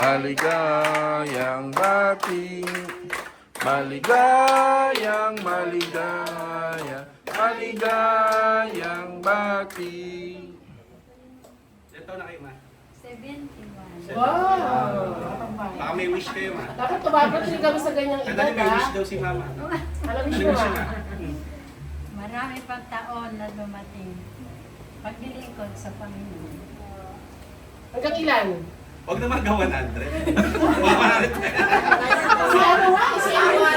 Maligayang bati, maligayang maligayang bati. Ito na kayo, ma. 71. Wow! Baka may wish kayo, ma. Dapat tumapatin kami sa ganyang Kaya edad, may wish ha? daw si mama. Alam Ano niyo wish ba? niya? Marami pang taon na dumating. Paglilingkod sa Panginoon. Hanggang ilan? Huwag naman gawa 100. Mama, Si ano nga? Si ano nga?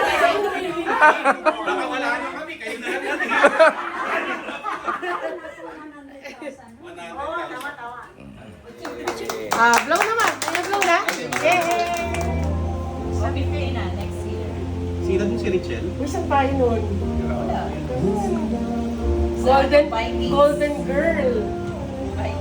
baka wala na kami. Kayo na lang natin. 100,000. Blow naman. Ay, blow na? Yay! Sabi ko na, next year. Sino din si Richelle? May saan tayo nun? Wala. Golden girl. Bye.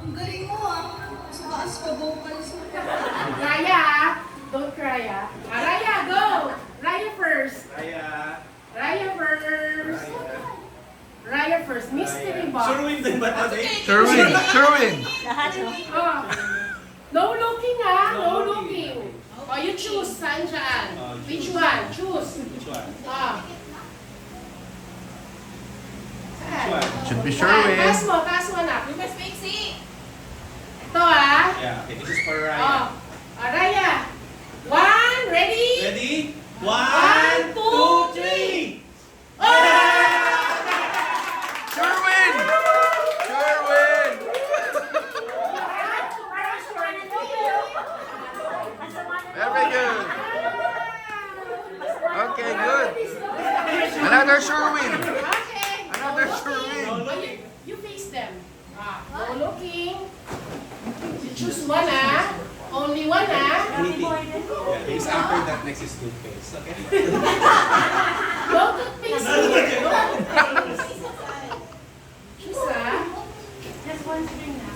Ang galing mo ah. Mas taas pa vocals mo. Raya, ah. Don't cry, ah. Raya, go! Raya first. Kaya... Raya first. Raya first. Mystery box. Sherwin din ba tayo? Sherwin. Lahat, no? Oh. No looking, ah. No looking. Oh, you choose. Saan dyan? Which one? Choose. Which one? Ah. Saan? Which one? Should be Taas Sherwin. taas mo anak. Lucas Pixie! Ito, ah. Yeah, okay. This is for Ryan. Oh. Raya. One, ready? Ready? One, 1, two, 2, 3! Sherwin! Sherwin! Very good. Okay, good. Another Sherwin. Okay. Another No Sherwin. looking. You face them. No looking. You choose one, ah. Only one, ah. Yeah, he's after that next is toothpaste. Okay? No toothpaste here. No toothpaste. Choose, ah. Just one string na.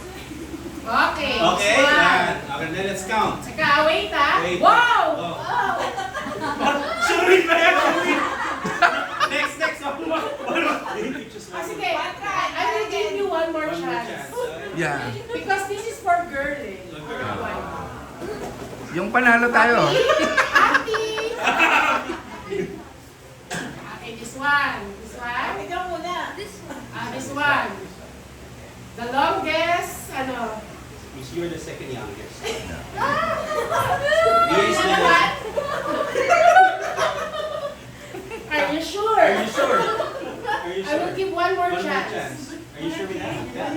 Okay. Okay, One. yan. Okay, then let's count. Saka, wait, ah. Wait. Wow! Oh. Sherwin ba yan? Sherwin! Next. Sige. I will give you one more One more chance. chance. Yeah. Because this is for girl, eh. Yung panalo tayo. Happy! Okay, this one. This one. Ikaw muna. This one. The longest, ano? Which you're the second youngest. Here's the- Are you sure? Are you sure? Are you I will sure? give one more One more chance. chance. Are you sure with that? Yeah.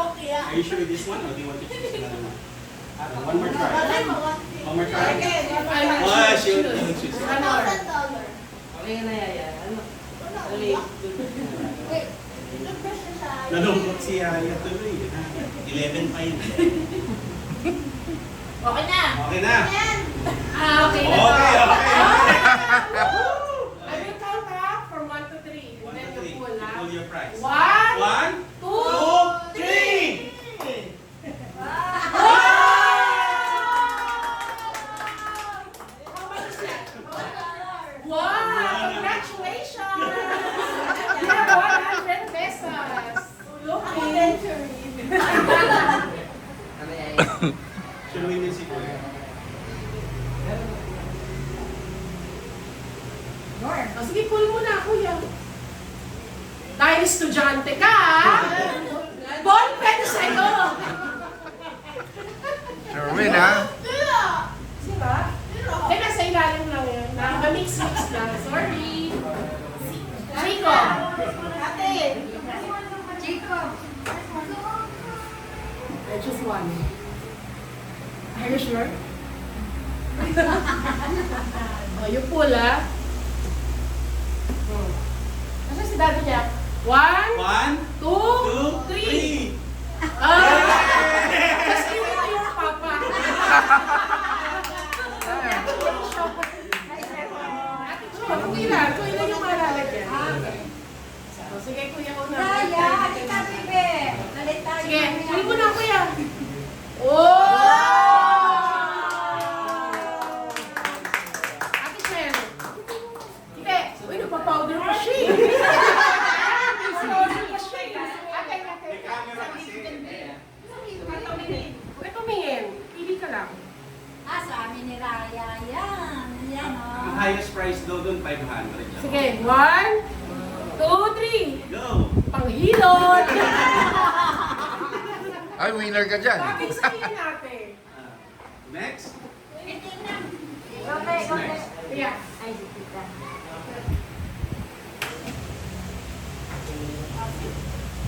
Okay ah. Are you sure with this one or do you want to choose another one? One more try. One more try. Okay. I will Oh, choose. she will choose. One more. Okay na yaya. Ano? Wait. Toothbrush na siya. Nalungkot si Yaya tuloy. 11 pa yun. Okay na. Okay na. Yan. Okay na to. Okay. I will count up from 1 to 3. And 1, then 2, you 3. pull, ha? Pull your prize. 1, 1, 2, 2, 3! Wow! Congratulations! You have 100 pesos. Looking. Sherwin din si Kuya. O, sige, pull mo na, kuya. Dahil estudyante ka, ah. Ball pen sa'yo. Sherwin, ha? Diba? Eh, nasa ilalim lang yun. Mix-mix lang. Sorry. Choose one. Are you sure? Oh, you pull, ah. Nasaan si daddy niya? 1, 2, 3. 1, 2, 3. Just give it to your papa. Okay lang. Kuya lang yung malalagyan. So, sige, kuya ko na. Raya, kita bebe. Nalit tayo. Sige, kuya mo na, kuya. Oh! Ate Shen. Hindi. Uy, nagpa-powder pa siya. Nagpa-powder pa siya. Ate. Huwag tumingin. Pili ka lang. Ah, sa amin ni Raya. Yan. Yan, Ang oh. highest price daw doon, 500. Sige, 1, 2, 3. Go! Panghilot! Ay, winner ka dyan. Bakit sabihin natin? Next. Okay, okay. Yeah. Ay, si tita.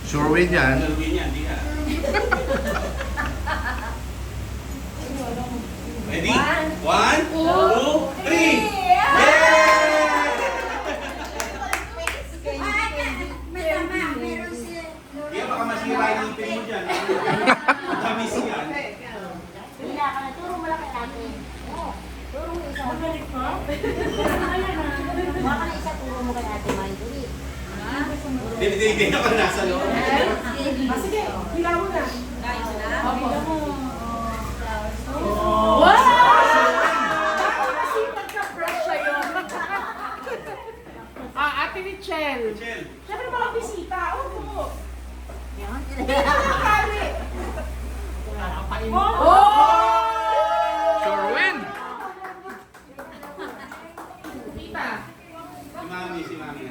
Sure win yan. Ano win yan? Di ka. Ready? 1, 2, 3. Meron si Di baka masira yung ipin mo dyan. Matamis yan. Wala ka na. Turo mo lang kay ate. Oo. Turo mo isa. Magaling mo? Baka na isa turo mo kay ate Marjorie. Hindi ako nasa loob. Sige, hila mo na. Opo. Oh. Wow! Bakit kasi pagka-fresh sa'yo? Ate Michelle. Michelle. Siyempre mga bisita. Oo. Yan. Nakakali. Oh! Sure win. Tita. Si Mami.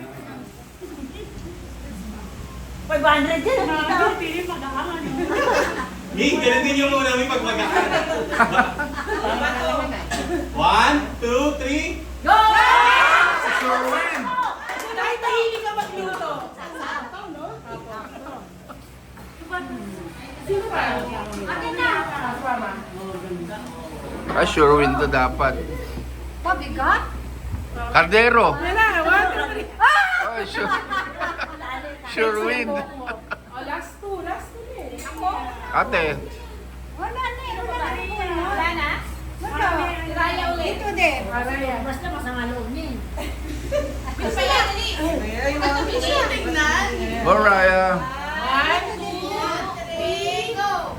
500 din. Pili pagkakangan. Mi, ganun din yung muna may pagmagaan. 1, 2, 3. Go! Sure win. Kahit mahilig ka magluto. Sino pa? Akin na. Mama. Ah, sure win to dapat. Pabigat? Cardero. Yan na, 1, 2, 3. Oh, sure win. Oh, last two eh. Ako? Ate. Wala na eh. Wala na? Wala. Raya ulit. Ito din. Araya. Basta masama loob niya eh. Go, Raya. 1, 2, 3, go!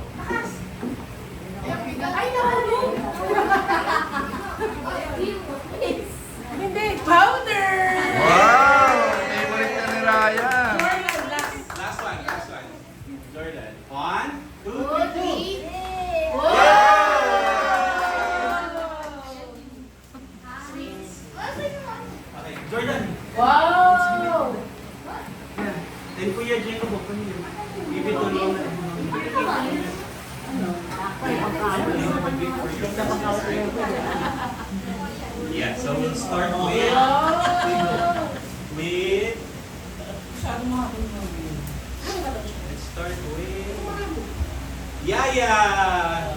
Ay, nahulog! Hindi, powder! Wow! Favorite na ni Raya. Last one. Jordan. 1, 2, 3. Okay, Jordan. Wow! Then Kuya Jacob, huwag ka niyo. Bibitulong na. Yeah, so we'll start with let's start with Yaya. Yeah.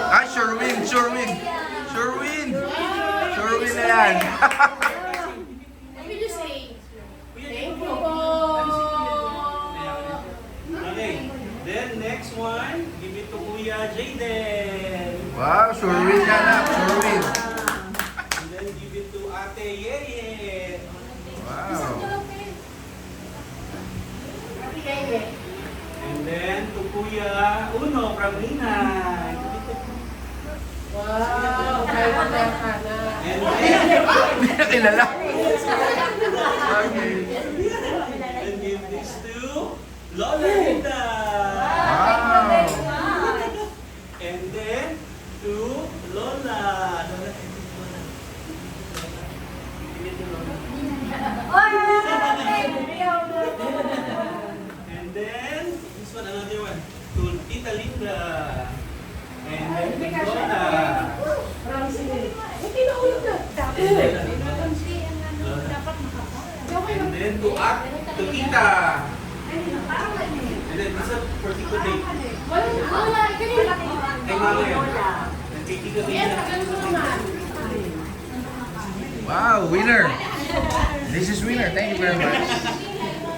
Ah, sure win. Sure win. Sure win. Sure win na yan. What did you say? Thank you po! Okay, then next one, give it to Kuya Jayden. Wow, sure win yan na. Sure win. And then give it to Ate Yeye. Wow. And then to Kuya Uno from Ninay. Wow! Kaya ko na ka na. And then, Hindi na kilala. Okay. and give this to Lola Rita. Wow. And then to Lola. Give it to Lola. And then, this one, another one. To Tita Linda. And then to Lola. Maraming sinili. Ay, kinahulog na. And then to Tita. And then this is for Tito Dave. Wala na. Wala, ganyan. Ay, mama yan. Wala. Nagpipigil Yes, ganun mo naman. Wow, winner. This is winner. Thank you very much.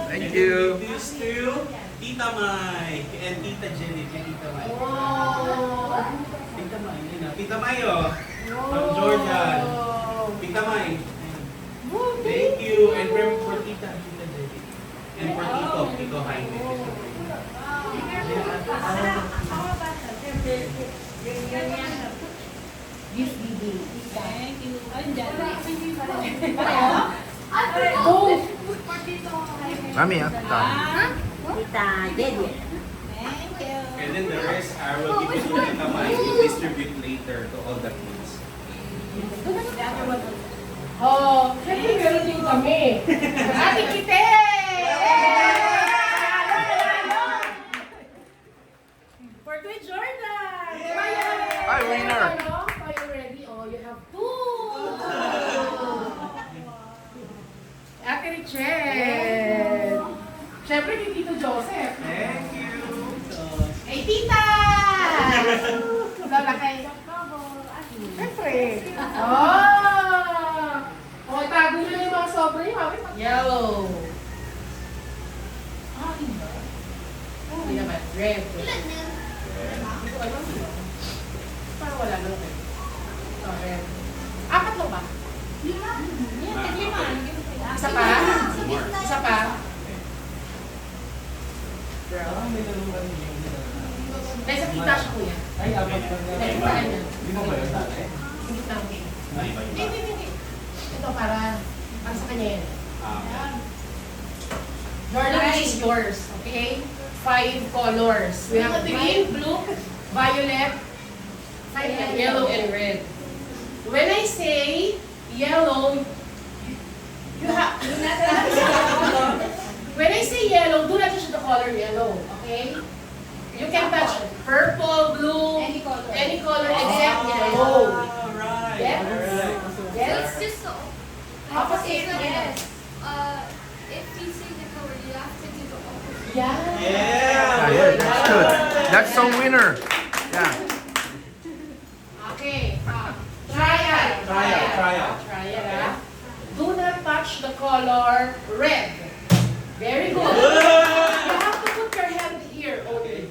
Thank you. This to Tita Mai and Tita Jenny. Tita Mai. Wow. Tita Mai, yun na. Tita Mai, oh. From Jordan. Tita Mai. Thank you. And for Tita Jenny. And for Tito Jaime. Gift giving. Thank you. Ayun dyan. Oh! Mami, ah. Done. Kita, Jenny. Thank you. And then the rest, I will give it to Tita Mai to distribute later to all the kids. Oh, syempre meron din kami. Ate Kite! For Kuya Jordan! Hi, winner. Are you ready? Oh, you have two! Ate Richelle! Syempre kay Tito Joseph. Thank you. Hey, Tita! Lola kay... Syempre. Oh! Oh, tago nyo yung mga sobra niyo. Yellow. Ah, iba. Hindi naman. Red. Ilan yan? Hindi ko alam. Parang wala nang red. Oh, red. Apat lang ba? Yan, taglima. Isa pa? Isa pa? Ah, may naluman yun. Dahil sa kita siya, kuya. Ay, apat lang yan. Dahil sa kanya. Hindi mo ba yun dati? Hindi lang. Ay, iba, Hindi, iba. hindi, hindi. Ito para sa kanya yan. Ah, Jordan, this is yours, okay? 5 colors. We have green, blue, violet, yellow, and red. When I say yellow, you have... When I say yellow, do not touch the color yellow, okay? You can touch purple, blue, any color except yellow. Ah, right. Yes. Alright. Yes? It's just so. Opposite, yes. If we say the color, you have to do the opposite. Yeah. Yeah. Yeah, that's good. That's a winner. Yeah. Okay. Trial. Trial. Trial. Do not touch the color red. Very good. You have to put your hand here only.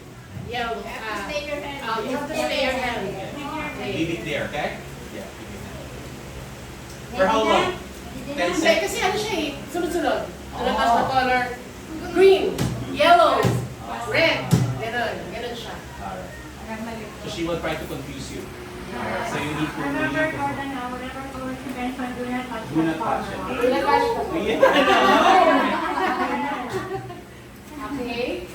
Yellow. Stay your hand. You have to stay your hand. Leave Okay. it there, okay? Yeah. For how long? 10 Hindi, seconds. kasi ano siya eh, sunod-sunod. Do not touch the color green, yellow, red. Ganon siya. Alright. So she will try to confuse you. Alright. So you need to. Remember, Jordan, whatever color you mentioned, do not touch Do not the touch it. color. Do not touch the color. Yeah. Okay?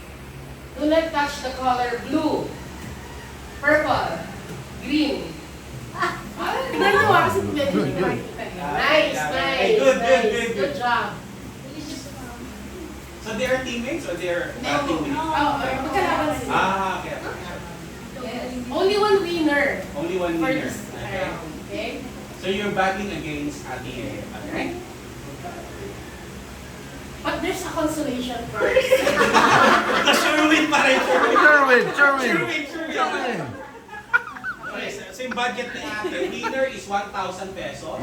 Do not touch the color blue, purple, green. Tignan mo kasi medyo Good, good. Nice, nice. Good, good, nice. good, good. Good job. So they are teammates or they are teammates? Oh, magkalaban sila. Ah, okay. Only one winner Only one for winner. this Okay. round. Okay? So you're battling against Ate Yaya. Okay? But there's a consolation first. Sure win pa rin. Sherwin, Sherwin. Sure win. Sherwin. Okay, so yung budget ni ate, winner is 1,000 pesos.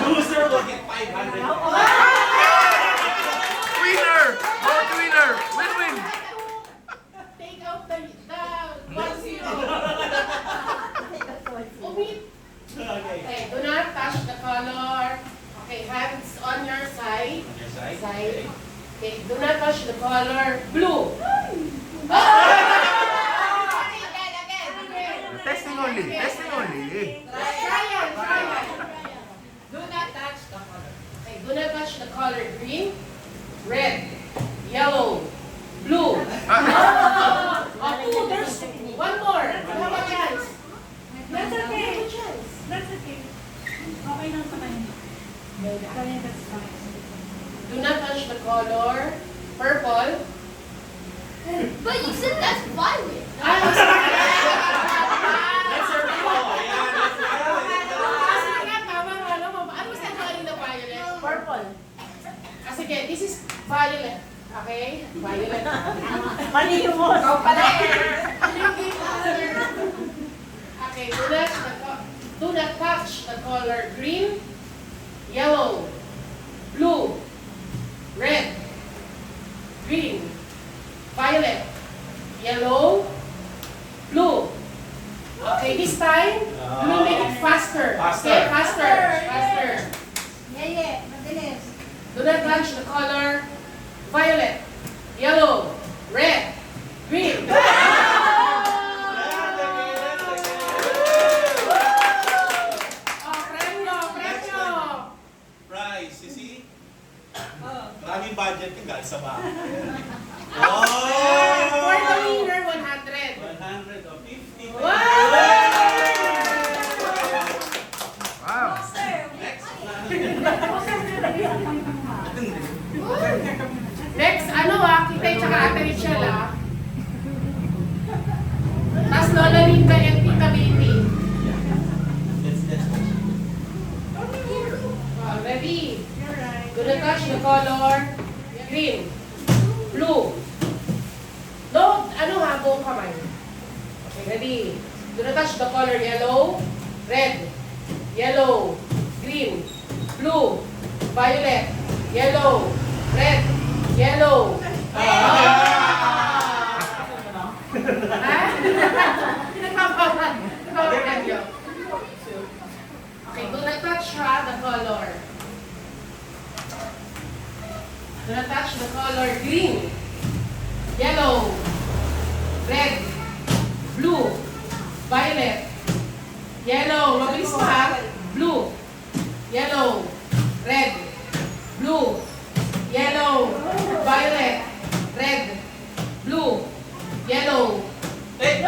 Loser will get 500 pesos. Winner. Vote winner. Win-win. Take out the 1-0. Omit. Okay. Okay, do not touch the color. Okay, hands on your side. On your side. Side. Okay, do not touch the color blue. Testing only. Testing only. Trial. Do not touch the color. Okay, do not touch the color green, red, yellow, blue. Oh, there's one more. You have a chance. That's okay. You have a chance. That's okay. Okay lang sa kanya. Kanya, that's fine. Do not touch the color purple. But you said that's violet. Let's serve it all. Ayan, let's Ano sa violet na violet? Purple. Sige, this is violet. Okay? Violet. Mali mo. Ikaw pala. Okay, do not touch the color green, yellow, blue, red, green, violet, yellow, blue. Okay, this time, we will make it faster. Faster. Okay, faster. Faster. Yeah, mabilis. Do not touch the color violet, yellow, red, green. Oh, premyo, premyo. Price, you see? Maraming budget yung guys sa bahay. For the Oh! winner, 100. 100 or 50. Wow! Wow. Next. Next, kita yung tsaka Ate Richelle, Tapos Lola Linda and Tita Baby. Ready? Do not touch the color green, blue. No, buong kamay. Okay, ready? Do not touch the color yellow, red, yellow, green, blue, violet, yellow, red, yellow. Ha? Pinagpapawan. Okay, do not touch the color. Do not touch the color green, yellow, red, blue, violet, yellow, mabilis pa, blue, yellow, red, blue, yellow, violet, red, blue, yellow, Eh!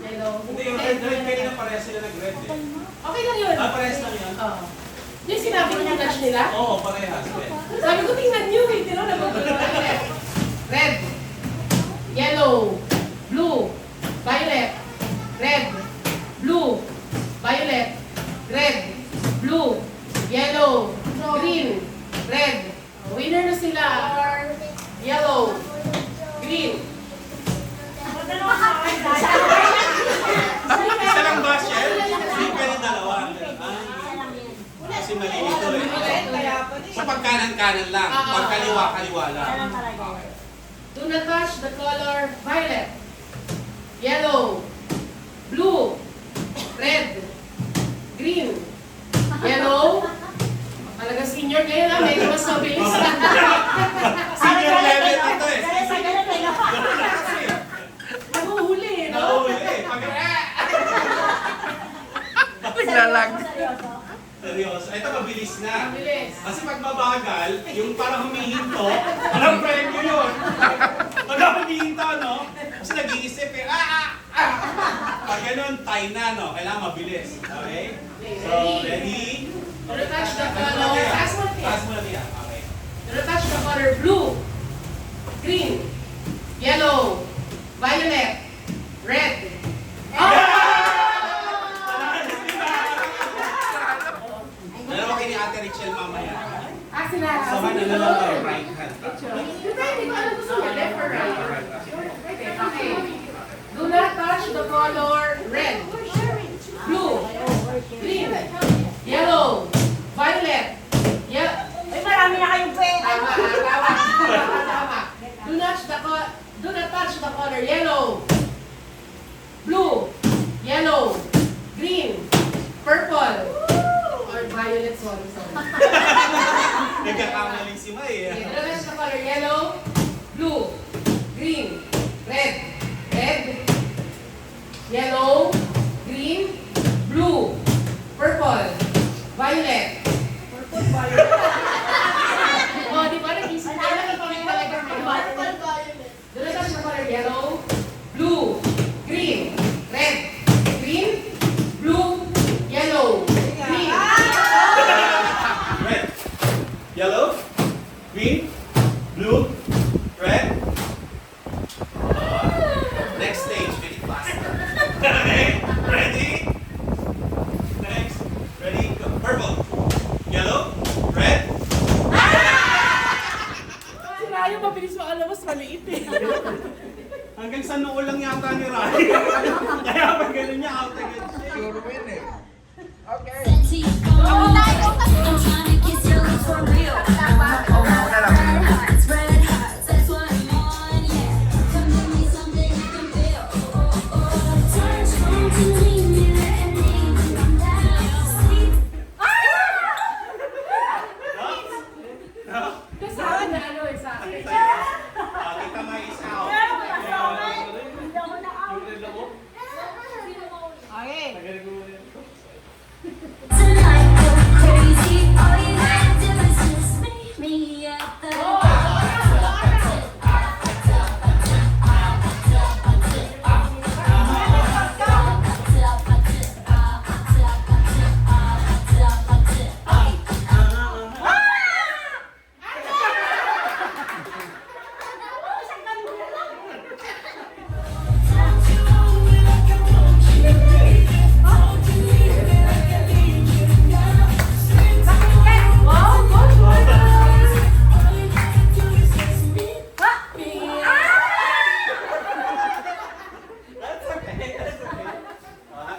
yellow. Hindi, yung red kanina parehas sila nag-red eh. Okay lang yun. Parehas lang yan? Oo. Yung sinabi ko yung touch nila? Oo, parehas. Red. Sabi ko, tingnan nyo eh. Tino, red, yellow, blue, violet, red, blue, violet, red, blue, yellow, green, red. Winner na sila. Yellow, green. Isa lang ba, Chef? Hindi pwede dalawa. Kasi malilito eh. Sa pagkanan-kanan lang. Pagkaliwa-kaliwa lang. Okay. Do not touch the color violet, yellow, blue, red, green, yellow. Talaga senior kayo na, medyo mas mabilis. Senior level ito eh. Sa ganun eh, no? Kasi, Nahuhuli eh, no? nauwi eh. Naglalag. Seryoso. Seryoso. Ito mabilis na. Mabilis. Kasi pag mabagal, yung parang humihinto, walang premyo yun. Pag humihinto, no? Kasi nag-iisip eh, Pag ganun, tie na, no? Kailangan mabilis. Okay? So, ready? Do not touch the color. Taas mo natin. Taas mo na niya. Okay. Do not touch the color blue, green, yellow, violet, red. Dalawa kayo ni Ate Richelle mamaya. Sila. Sama na lang tayo right hand. Depende kung ano gusto niya, left or right. Pwede. Okay. Do not touch the color red, blue, green, yellow, violet, Uy, marami na kayong pwede. Tama. Do not touch the color yellow, blue, yellow, green, purple, or violet. Sorry. Nagkakamaling si May Okay, eh. do not touch the color yellow, blue, green, red, yellow, green, blue, purple, violet. Oh, di ba nag-isip ka? Nakikita talaga kayo. Do not touch the color yellow, blue, green, red, green, blue, yellow, green. Red, yellow, green, blue, red. Next stage, very faster. Ready? Next. Ready? Go. Purple, yellow, red, maliit eh. Hanggang sa noo lang yata ni Rai. Kaya pag ganun niya, out agad siya. Sure win eh. Okay. Ako tayo kasi. I'm trying to kiss your lips for real. Una lang. Red hearts, that's what I'm on, yeah. Come give me something you can feel. Touch home to leave me landing. I'm down, sleep. Kasama na ano eh sa akin. Kita may is out. Hindi ako na-out. Okay. Tonight go crazy. All you gotta do is just meet me at the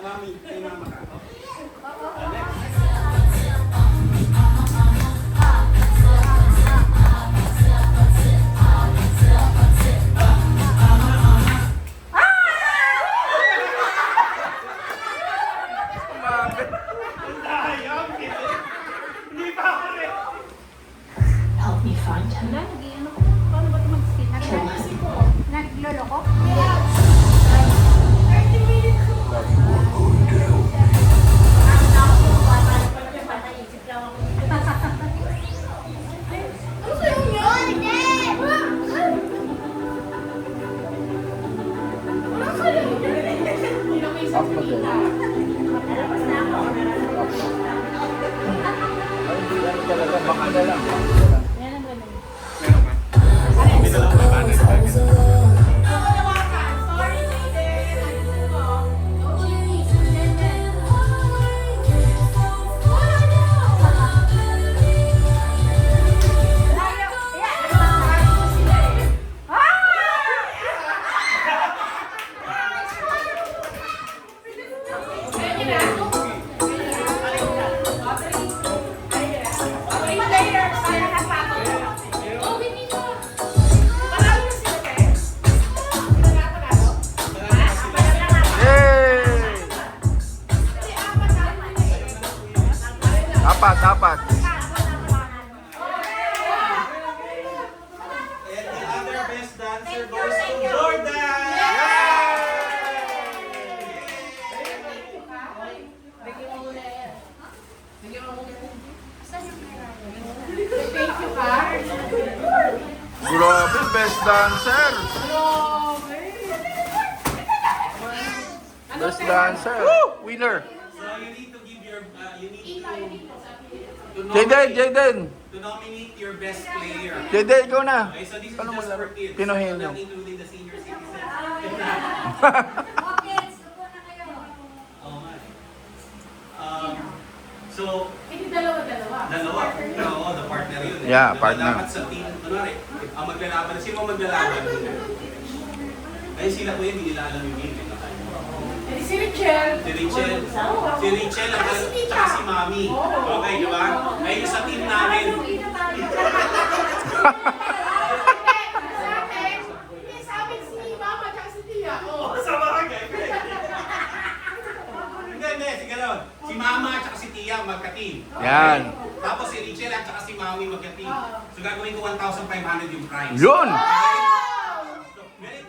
Mami, kay mama ka. Sayang, hindi pa ako rin. Help me find him. Paano ba ito mag-skin? Nagloloko? Talaga, baka na lang. Apat. And the other best dancer goes to Jordan! Thank you, Car. Grabe, best dancer. Best dancer. Winner. So you need to give your, you need to Jaden. to nominate your best player. Jaden, ikaw na. Okay, so this is Ano just maglaro? for kids. Pinuhin So nyo. not including the senior citizens. Okay, suko na kayo. Oo nga eh. So, Hindi dalawa-dalawa. dalawa. Oo, the partner yun eh. Yeah, partner. Dapat sa team, kunwari, ang maglalaban, sino ang maglalaban? Ay, sila ko yun, hindi nila alam yung game. Eh, si Richel. Si Richel, ang tsaka si Mami. Okay, di ba? Ayun yung sa team namin. Sa amin si Mama at si Tia. Oo, sa bagay. Hindi, sige lang. Si Mama at si Tia magka-team. Yan. Tapos si Richel at si Mami magka-team. So gagawin ko 1,500 yung prize. Yun. Galing.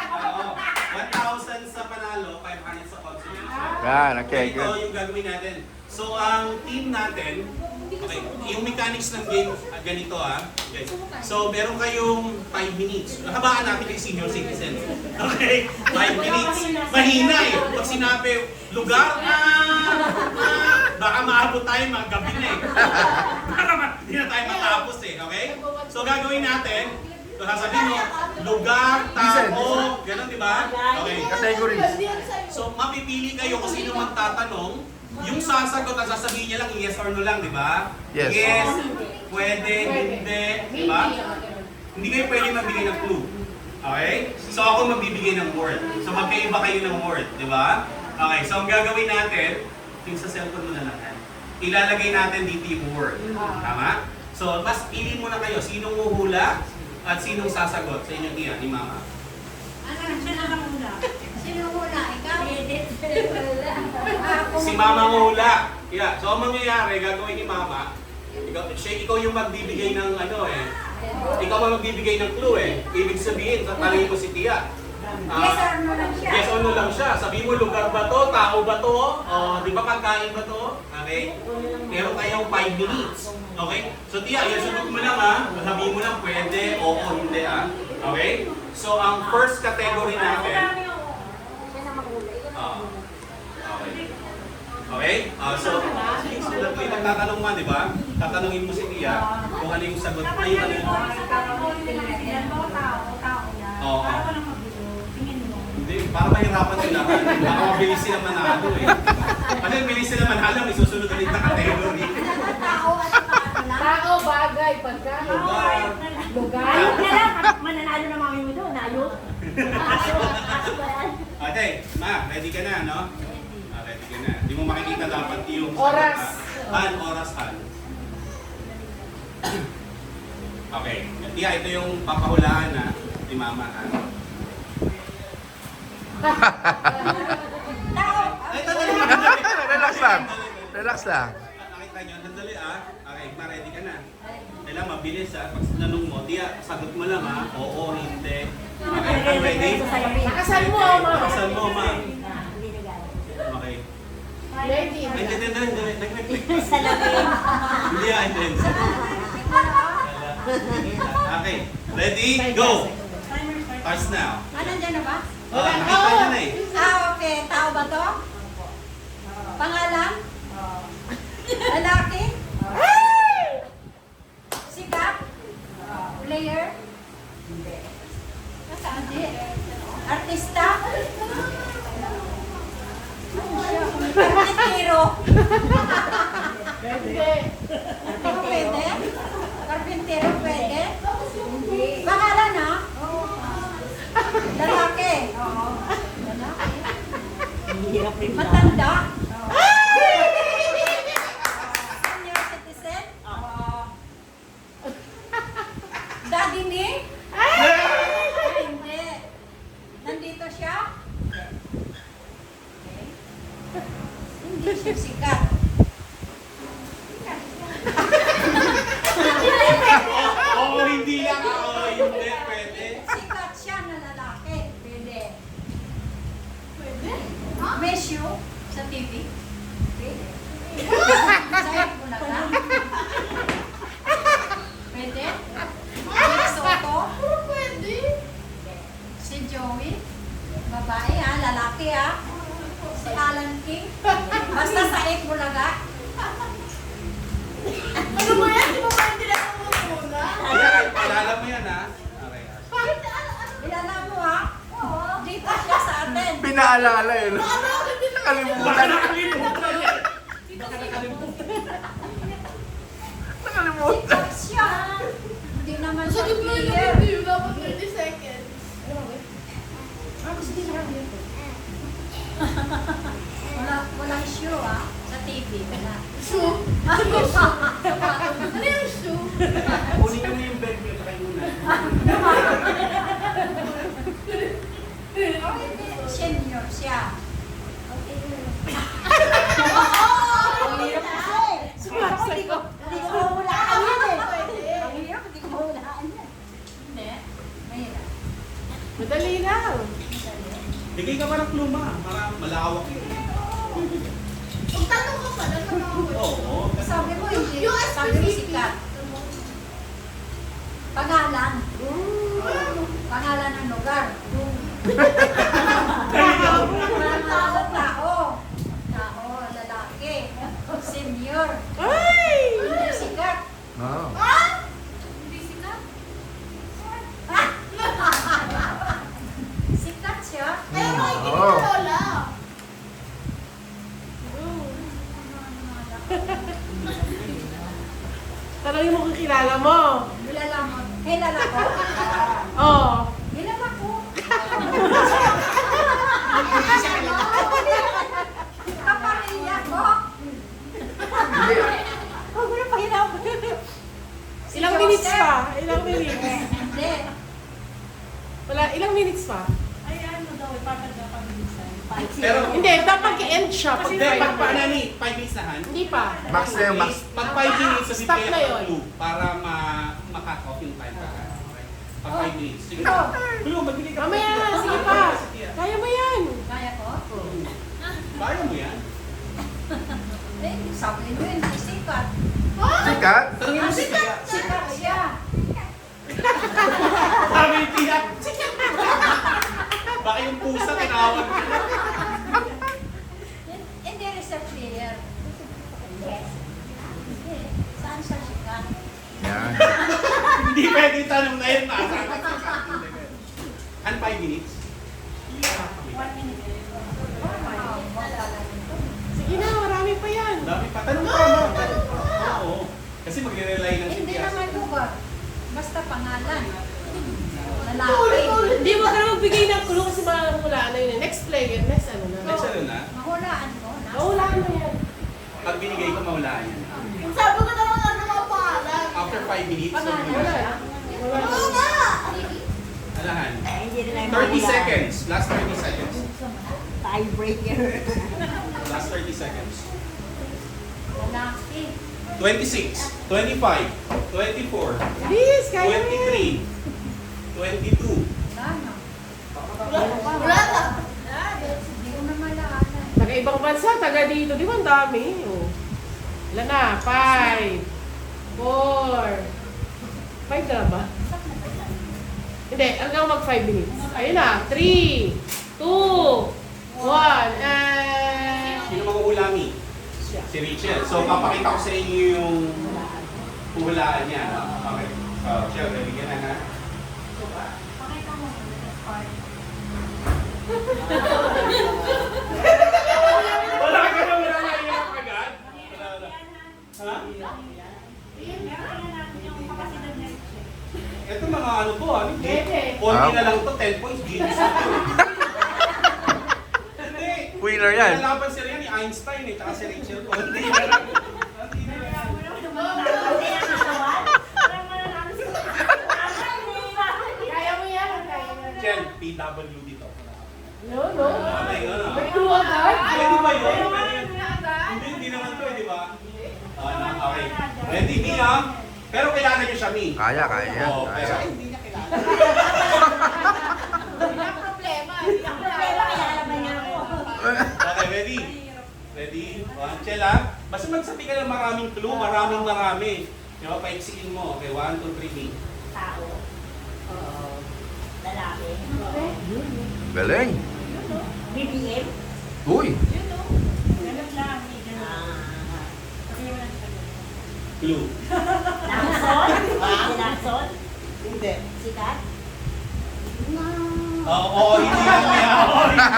Oo, 1,000 sa panalo, 500 sa consolation. Yan, okay, Ito good. yung gagawin natin. So, ang team natin, okay, yung mechanics ng game, ganito Okay. So, meron kayong 5 minutes. Habaan natin kay senior citizen. Okay? 5 minutes. Mahina eh. Pag sinabi, lugar, baka maabot tayo mga gabi na eh. Baka hindi na tayo matapos eh. Okay? So, gagawin natin, so, sasabihin mo, lugar, tao, gano'n, di ba? Okay. Categories. So, mapipili kayo kung sino magtatanong. Yung sasagot, ang sasabihin niya lang yes or no lang, di ba? Yes. Yes, pwede, hindi, di ba? Hindi kayo pwede magbigay ng clue. Okay? So ako magbibigay ng word. So magkaiba kayo ng word, di ba? Okay, so ang gagawin natin, yung sa cellphone mo na lang, ilalagay natin dito yung word. Tama? So, mas pili muna kayo, sinong huhula at sinong sasagot sa inyong tiya ni Mama. Sino muna? Ikaw? Si Mama ang huhula. Yeah. So, ang mangyayari, gagawin ni Mama, ikaw yung magbibigay ng ano eh. Ikaw ang magbibigay ng clue eh. Ibig sabihin, tatanungin mo si Tia. Yes or no lang siya? Yes or no lang siya. Sabihin mo, lugar ba to? Tao ba to? O, di ba pagkain ba to? Okay? Meron tayong 5 minutes. Okay? So, Tia, yan sunod mo lang ha. Sabihin mo lang pwede, oo, hindi ha. Okay? So, ang first category natin. Okay. Okay? So, sulat mo yung nagtatanong mo, di ba? Tatanungin mo si Tia kung ano yung sagot. Ay, ano yung... Oo. Hindi, para mahirapan sila. Baka mabilis sila manalo eh. Kasi mabilis sila manalo, may susunod ulit na category. Tao, bagay, pagkain. Lugar. Mananalo na mami mo doon, ayos. Okay, Ma, ready ka na, no? Ready ka na. Hindi mo makikita dapat yung... Oras. Han, oras, Han. Okay. Tia, ito yung papahulaan na ni Mama, Han. Ay, tandali. Relax lang. Relax lang. Nakita nyo, sandali ah. Okay, Ma, ready ka na. Kailangan mabilis ah. Pag sinanong mo, Tia, sagot mo lang ah. Oo, hindi. Okay, I'm ready? Lakasan mo, Ma. Lakasan mo, Ma. Okay. Ready. Ay, hindi. Hindi ah, hindi. Okay, ready? Go! Starts now. Nandiyan na ba? Nakita nyo na eh. Okay. Tao ba to? Pangalan? Lalaki? Sikat? Player? Nasaan din? Artista? Karpintero? Pwede. Pwede? Karpintero pwede? Pangalan ha? Lalaki? Lalaki? Matanda? Senior citizen? Daddy ni? Hindi. Nandito siya? Hindi siya sikat. Oo, hindi lang. Oo, hindi. Pwede. Sikat siya na lalaki. Pwede. Pwede? May show sa TV? Pwede. Sayang mo na ka? Pwede? Vic Soto? Pwede. Si Joey? Babae ha, lalaki ha. Si Alan King? Basta sa Bulaga? Ano mo yan? Di ba ba hindi na muna? Alala mo yan ha? Okay. Ilala mo ha? Oo. Dito siya sa atin. Pinaalala eh. No? Nakalimutan. Nakalimutan. Sikat siya. Hindi naman siya player. Dapat 30 seconds. Walang show ha? Sa TV. Wala. Shoe? Ano yung shoe? Kunin ko na yung bed ko. Kayo muna. Senior siya. Oo! Hindi ko mahulaan yan eh. Ang hirap, hindi ko mahulaan yan. Hindi. Mahirap. Madali lang. Bigay ka pa ng pluma para malawak yun. Magtanong ka pala sa mga words. Oo. Sabi mo hindi. Yung Sabi mo sikat. Pangalan. Pangalan ng lugar. Pangalan ng tao. Tao, lalaki. Senior. Hindi sikat. Oh. Hindi sikat? Sikat siya. Kaya makikita Oo. ko Lola. Tanongin mo kung kilala mo. Kilala mo. Kilala ko. Oh. Kilala ko. Kapamilya ko. Hindi. Huwag mo na pahirapan. Ilang minutes pa? Ilang minutes? Hindi. Wala, ilang minutes pa? Ay, ano daw, ipapagpapabilisan. Pero, Hindi, dapat i-end siya pag hindi, 5 pag paano minutes. ni, 5 minutes na han? Hindi pa. Max na yun, max. Pag 5 minutes, sabi Stop kayo na yun. ng clue para ma-cut off yung time ka. Pag 5 minutes. Sige Ikaw. na. Clue, magbili ka. Mamaya, sige pa. Kaya mo yan. Kaya ko? Kaya mo yan. Eh, sabi mo yun, sikat. Sikat? Tanungin mo si Pia. Sikat siya. Sabi ni Pia. Baka yung pusa tinawag. Hindi reserve player. Yes. Hindi. Saan siya sikat? Yan. Hindi pwede yung tanong na yun. And 5 minutes? 1 minute. Wala lang ito. Sige na, marami pa yan. Dami pa. Tanong ka mo. Oo. Kasi magre-rely ng si Hindi Pia. naman lugar. Basta pangalan. Lalaki. Hindi mo ka na magbigay ng clue kasi mahulaan na yun. Next player, next ano na. Next ano na? Mahulaan mo. Mahulaan na yan. Pag binigay ko, mahulaan yan. Sabi ko naman ano mga pangalan. After 5 minutes, so Wala. Wala. Oo nga! alahan. Hindi rin 30 seconds. Last 30 seconds. Tiebreaker. Last 30 seconds. Lalaki. 26, 25, 24, Please, kaya mo yan. 23, 22. Wala na. Wala na! Hindi ko na malaanan. Taga-ibang bansa, taga dito. Di ba ang dami? Oh. Ilan na? 5, 4, 5 na ba? Hindi, hanggang mag 5 minutes. Ayun na. 3, 2, 1, and... Sino mga ulami? Si Rachel. So, papakita ko sa inyo yung hulaan niya. No? Okay. So, Rachel, ready ka na ha? Pakita mo. Wala ka na, wala na iyak agad. Wala. Ha? Ito mga ano po, ano? Konti na lang to, 10 points. Genius na to. Hindi. Winner yan. Nalaban sila yan ni Einstein eh, tsaka si Rachel. Konti na lang. Konti na lang. Kaya mo yan. Kaya mo yan. Rachel, PW dito. No, no. Okay, ano? May clue agad. Pwede ba yun? Pwede yun. Hindi naman to, di ba? Okay. Ready, Mia? Pero kailangan niyo siya, Mi. Kaya, kaya. Oo, pero Kaya. hindi niya kailangan. Walang problema. Okay, ready? Ready? One, Chel, ha? Basta magsabi ka ng maraming clue, marami. Yung paiksiin mo. Okay, 1, 2, 3, Mi. Tao. Lalaki. Galing. BBM. Uy. Clue. Lakson. Lakson. Hindi. Sikat. Oo, hindi yan, Mia. Oo, hindi.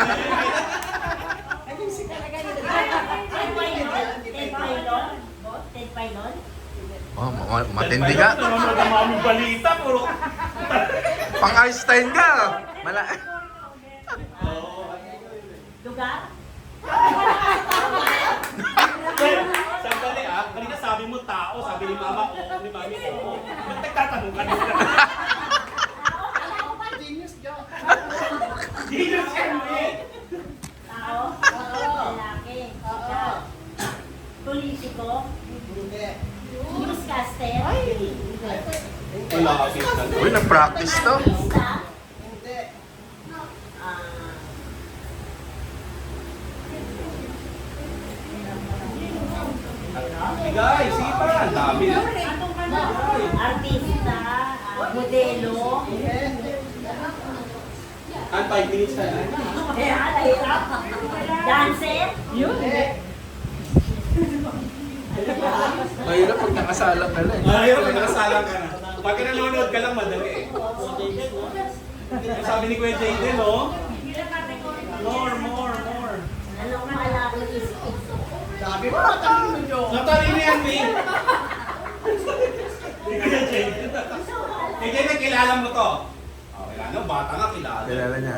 Ted Pailon. Ted Pailon. Oh, matindi ka. Nanonood ang maming balita, puro. Pang-Einstein ka. Mala. Oo. Lugar. Sandali ah, kanina sabi mo tao, sabi ni mama, oo, ni mami, oo. Ba't nagtatanong ka nila? Genius yan, eh. Tao. Lalaki. Politiko. Newscaster. Wala kasi sa Uy, nag-practice to. Artista. Guys, sige pa, ang dami. Artista. Modelo. And 5 minutes na lang. Dancer. Yun. Mahirap pag nakasalang ka lang. Mahirap pag nakasalang ka na. Pag nanonood ka lang, madali eh. Sabi ni Kuya Jayden, no? More. Anong malaki is Natalino yan, May. Kuya Jayden. Eh, Jay, kilala mo to. Oh, kilala mo, bata nga kilala. Kilala niya.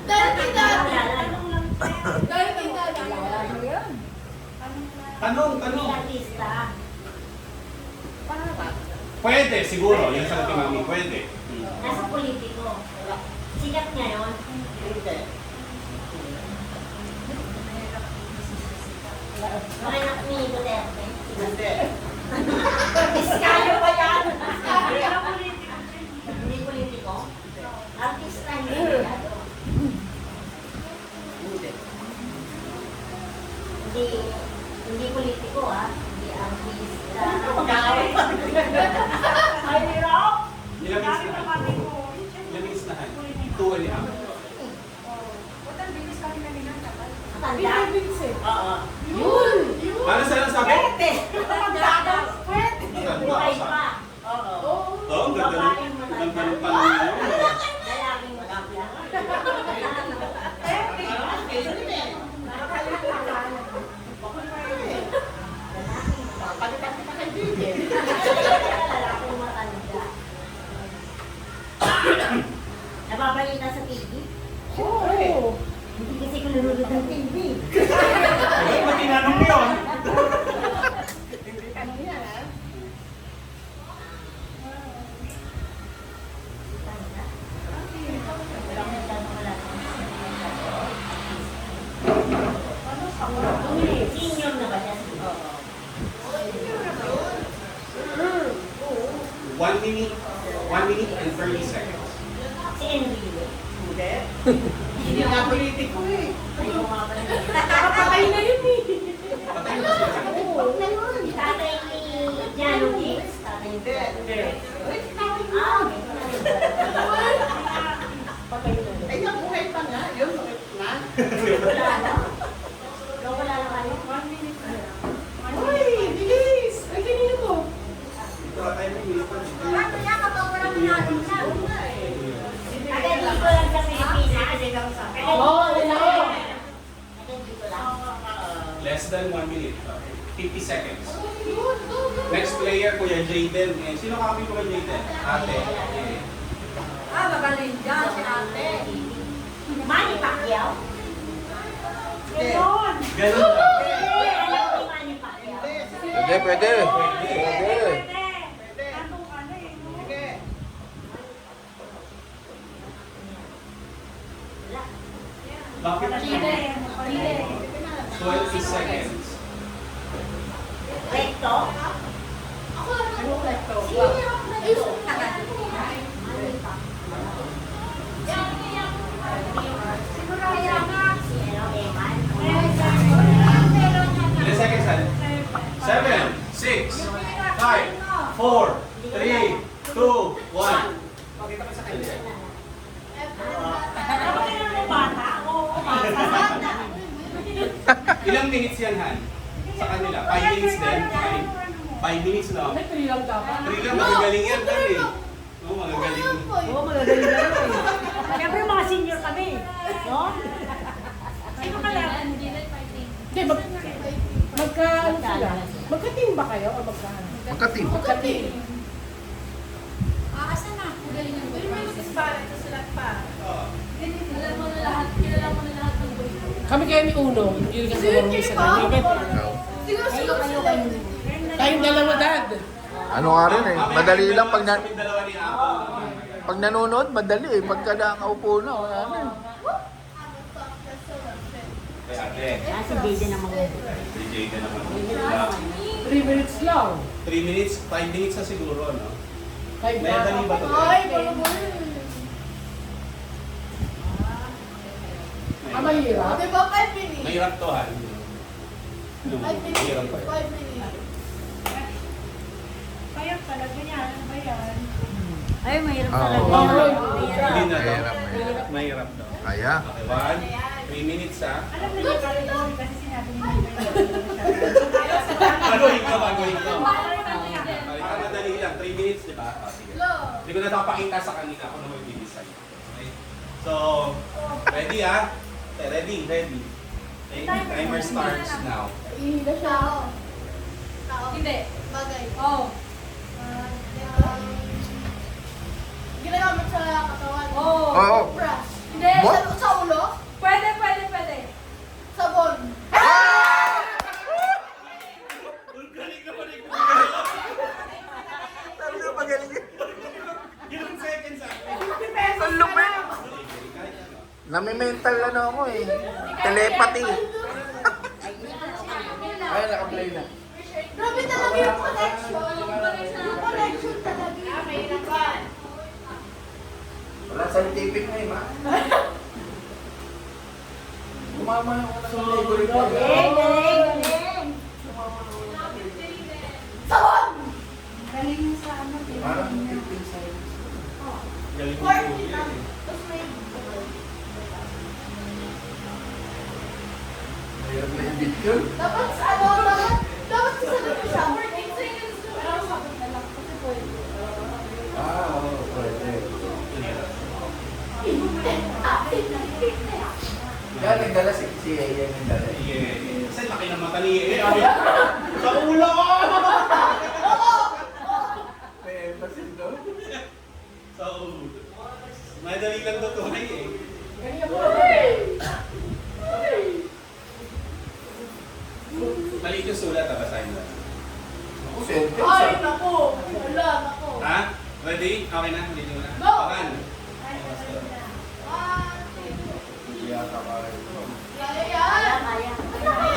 Darating dati. Darating dati. Tanong. Artista. Pwede, siguro. Yung sagot ni Mami, pwede. Nasa politiko. Sikat ngayon. Anak ni Duterte. Iskalo pa yan. Hindi politiko. Artista hindi. Hindi politiko ah. Hindi artista. Ay, hirap. Ilang minutes na? Ilang minutes na? 2 and a half. Matanda. Oo. Yun! Ano sa'yo sabi? Pwede. Buhay pa. Oo. Oo, ang ganda ng panahon. Lalaking matanda. Lalaking matanda. Nababalita sa TV? Oo. Hindi kasi ko nanonood ng TV. Ay, ba't tinanong mo yun? Ano yan, ha? Senior na ba siya? 1 minute, 1 minute and 30 seconds. Si Enrile. Hindi nga politiko eh. Ay, bumaba na. Nakapatay na yun eh. Patay na siya. Tatay ni Jano James. Tatay ni Jano James. Ay, yung buhay pa nga. Yun, bakit na? Wala na. Wala na kayo. 1 minute na. Uy, bilis! Ay, kanino ko? Patay na yun. Ano yan kapag walang natin na? Agad dito lang sa Pilipinas. Oo, wala ko. Agad dito lang. Less than 1 minute. 50 seconds. Next player, Kuya Jayden. Eh, sino kami Kuya Jayden? Ate. Eh, Magaling dyan si ate. Manny Pacquiao? Ganon. Ganun lang. Alam ko ni Manny Pacquiao. Pwede. Pwede. Bakit? 20 seconds. Recto? Ano recto? Sino yung recto? Manny Pacquiao. Siguro kaya nga. Si ano, Eman? Ilan seconds na? 7, 6, 5, 4, 3, 2, 1. Pakita ko sa kanya. Ilang minutes yan, Han? Sa kanila? 5 minutes din? 5 minutes na. May 3 lang dapat. 3 lang, magagaling yan, Han eh. Oo, magagaling. Oo, magagaling na rin eh. Siyempre mga senior kami. No? Sino ka lang? Hindi, ano sila? Magka-team ba kayo o magka-ano? Magka-team. Magka-team. Asan na? Magaling Pero may mag-isbalan sa sulat pa. Kilala mo na lahat ng boys. Kami kayo ni Uno, hindi kasi marunong sa kanya. Siguro sila. Tayong dalawa, Dad. Ano nga rin eh. Madali lang pag, Sa dalawa ni Ako. pag nanonood, madali eh. Pagka nakaupo na, wala na. Kay ate. Si Jaden naman. Si Jayden naman. 3 minutes lang. 3 minutes, 5 minutes na siguro, no? 5 May dali ba ito? mahirap. Di ba 5 minutes? Mahirap to, Han. 5 minutes. Mahirap pa. 5 minutes. Kaya talaga yan. Ano ba yan? Ay, mahirap Oo. talaga. Hindi na to. Mahirap, mahirap. Mahirap to. Kaya. Okay, 3 minutes, ha? Alam na niya kami doon kasi sinabi niya. Baguhin ka. Balikan, madali lang. 3 minutes, di ba? Sige. Hindi ko na nakapakita sa kanila kung ano mag-design. Okay? So, ready, ha? Okay, ready. Okay, timer starts now. Ihila siya. Tao. Hindi. Bagay. Oh. gamit sa katawan. Oo. Brush. Hindi. What? Sa ulo? Pwede. Sabon. Galing naman eh. Sabi ko magaling yun. Ilang seconds ah. Ang lupit. Nami-mental ano ako eh. Telepathy. Ay, naka-play na. Grabe talaga yung connection. Yung connection talaga. Mahirapan. Wala scientific na eh, ma. Kumama yung unang favorite ko. Galing. Sabon! Galing mo sa ano. Parang 15 seconds. Galing mo 40 po na. yan eh. Tapos may... Mayroon na edit yun. Dapat sa ano, dapat sa sabi ko siya. 14 seconds. Pero sabon na lang. Kasi pwede. Ah, oo, pwede. Kaya nagdala si Ayan yung dala. Yeah. Kasi laki ng mata ni eh. Sa ulo ko! May emphasis doon. Sa ulo. Madali lang to tunay eh. Maliit yung sulat ha, basahin mo. Sentence Ay, ah. naku. Wala, naku. Ha? Ready? Okay na? Ulitin mo na. Go! Pakan. Yata ka rin. Kaya yan.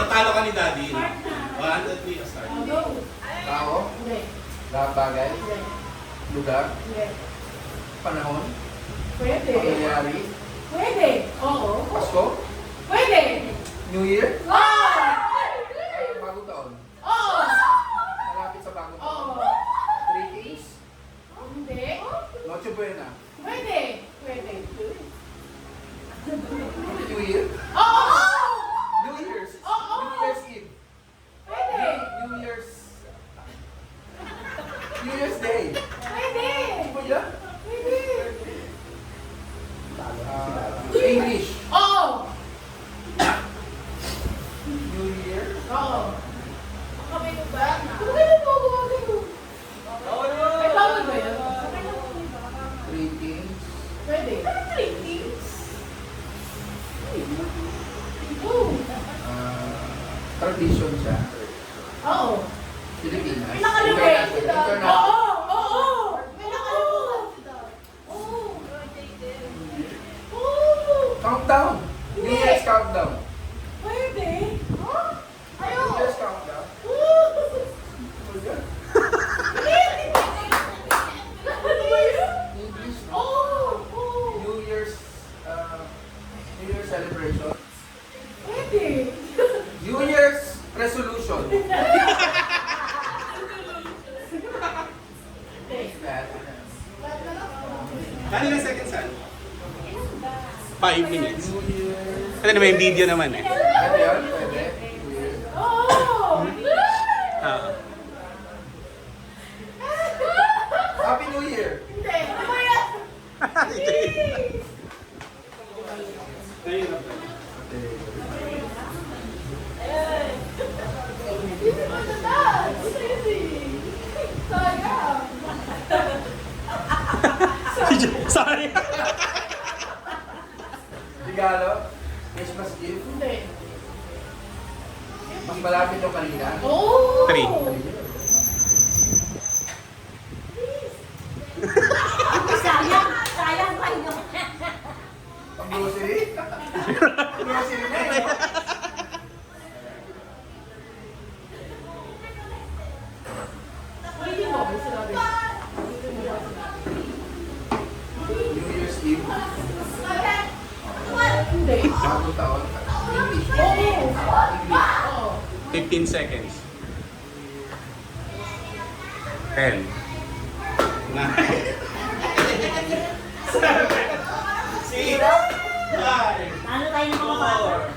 Tatalo ka ni Daddy. 1, 2, 3, start. Go. Tao, Hindi. lahat bagay, Hindi. lugar, Hindi. panahon, Pwede. pangyayari, Pwede. Oo. Pasko, Pwede. New Year, bagong taon, Oo. malapit sa bagong taon, Oo. Three Kings, Hindi. Noche Buena, Pwede. Pwede. New Year, Oo. New Year's, Oo. New Year's Eve, Pwede. New Year's Day. Pwede. Ano ba yan? Pwede. English, Oo. New Year, Oo. Kami mo ba? Pwede mo gumagay mo. Ay, bawal ba yun? Three Kings, Pwede. tradition siya. Oo. Pilipinas. May nakalagay. International. Oo. Oo. May nakalimutan sila. Countdown. New Year's countdown. Pwede. New Year's countdown. English, no? New Year's celebration. Pwede. New Year's resolution. Kanina seconds ha? 5 minutes. New Year. Kasi naman yung video naman eh. Pwede yun? Pwede. New Year. Oo. Ah. Happy New Year. Hindi. Ano ba yan? Nahirap na. Hindi mo na-dance. Sayang. Sorry. Regalo. Christmas gift. Hindi. Mas malapit yung kanina. Oo. 3. Sayang pa yun. Ang grocery. Ang grocery na eh. Pwede mo. May sinabi. New Year's Eve. Hindi. Bagong taon. English. Oo. English. Oo. 15 seconds. 10. 9. 7. 6. 5. Ano tayo ng mga bata? 4.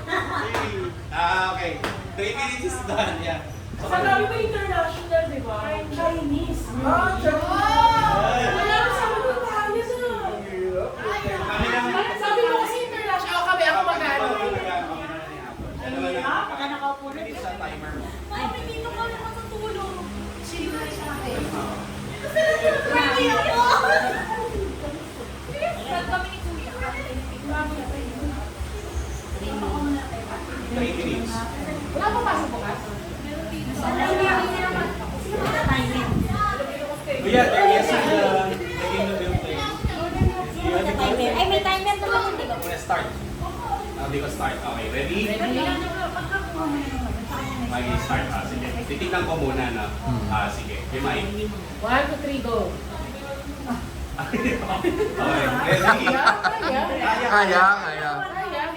3. Okay. 3 minutes is done. Yeah. Sa dami ba international, di ba? Chinese. Ah, Chinese. Wala na sa mga tayo na. Sabi mo kasi international kami, ako mag-ano. Baka nakaupo na dito. Sa timer mo. Mami, dito ka na matutulog. Sino na sa akin? Pwede ako. Yeah, there is the game that we'll play. You have to go. Ay, may timer naman, hindi ba? Muna start. Hindi ko start. Okay, ready? May start. Sige. Titignan ko muna na. Sige. Yung mic. 1, 2, 3, go. Okay, ready? Kaya. Kaya, kaya.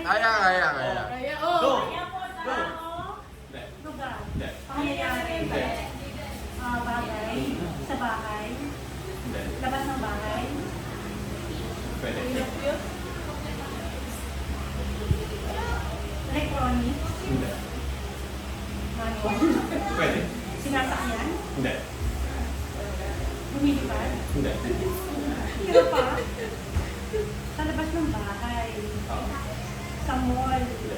Kaya. Kaya. Kaya, Go! oh. Go! Hindi. Lugar. Hindi. Pangyayari. Hindi. Bagay. Sa bahay. Hindi. Labas ng bahay. Pwede. Electronic. Hindi. Manual. Pwede. Sinasakyan. Hindi. Lumilipad. Hindi. Hiro pa. Sa labas ng bahay. Oh. Sa mall. Hindi.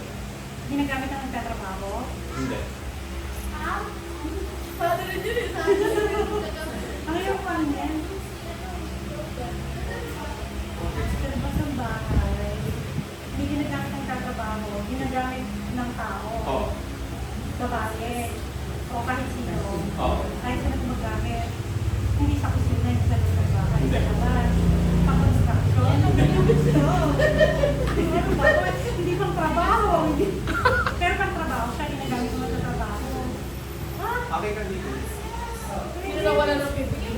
Ginagamit ang nagtatrabaho. Hindi. Father rin yun eh. Ang iyong ano yan? Sa labas ng bahay. Hindi ginagamit ang nagtatrabaho. Ginagamit ng tao. Oh. Babae. O kahit sino. Oh. Kahit sino gumagamit. Hindi sa kusina, hindi sa loob ng bahay. Hindi. Sa labas. Pang-construction. Gusto. Pero bakit? Hindi pang trabaho. Pero pang trabaho siya, ginagamit mo sa trabaho. Okay ka dito. Sino na wala ng PPE?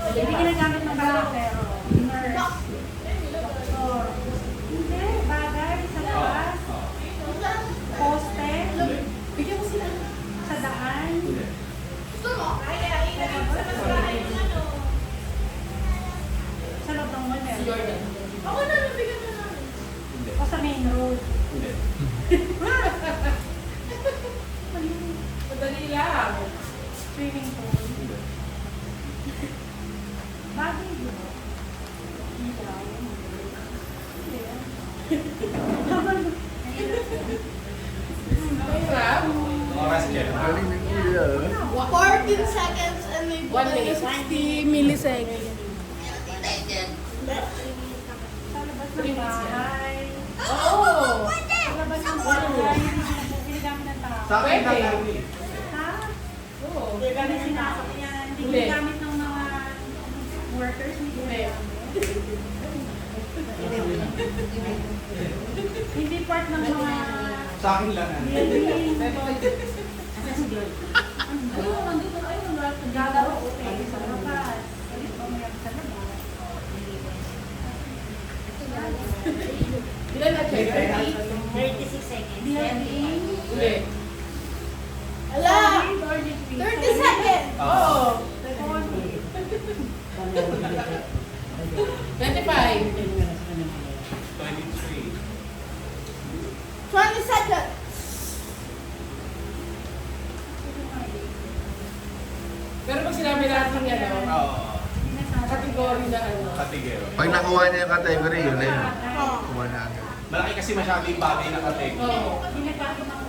Hindi ginagamit ng barangero. Nurse. Doktor. Hindi. Bagay. Sa Oh. labas. Oh. Poste. Hindi. Bigyan mo sila. Sa daan. Hindi. Gusto mo? Sa loob ng mall. Si meron. Jordan. Ako na, nabigyan na namin. Hindi. O sa main road. Hindi. Madali lang. Swimming pool. Hindi. Bagay yun. Ilaw. Hindi. Mahirap. Oras, Jeff. Galing ni Kuya. 14 seconds and may 1 minute. 60 milliseconds. Sa labas ng bahay. Oh! Sa labas ng bahay. Ginagamit ng tao. Sa akin Pwede. lang kami. Ha? Oo. Hindi sinasakyan. Hindi Hindi. ginagamit ng mga workers. Hindi ginagamit. Hindi part ng mga Sa akin lang. building. Nandito kayo. Naglalaro ko sa labas. Mamaya sa labas. Ilan na check? 36 seconds. Building. Hindi. Ala! Or 30 seconds! Oo. 25. 23. 20 seconds! Pero pag sinabi natin yan, Oo. category na ano. Katigero. Pag nakuha niya yung category, yun na yun. Oo. Kuha na agad. Malaki kasi masyado yung bagay na kategori. Oo. Ginagamit ng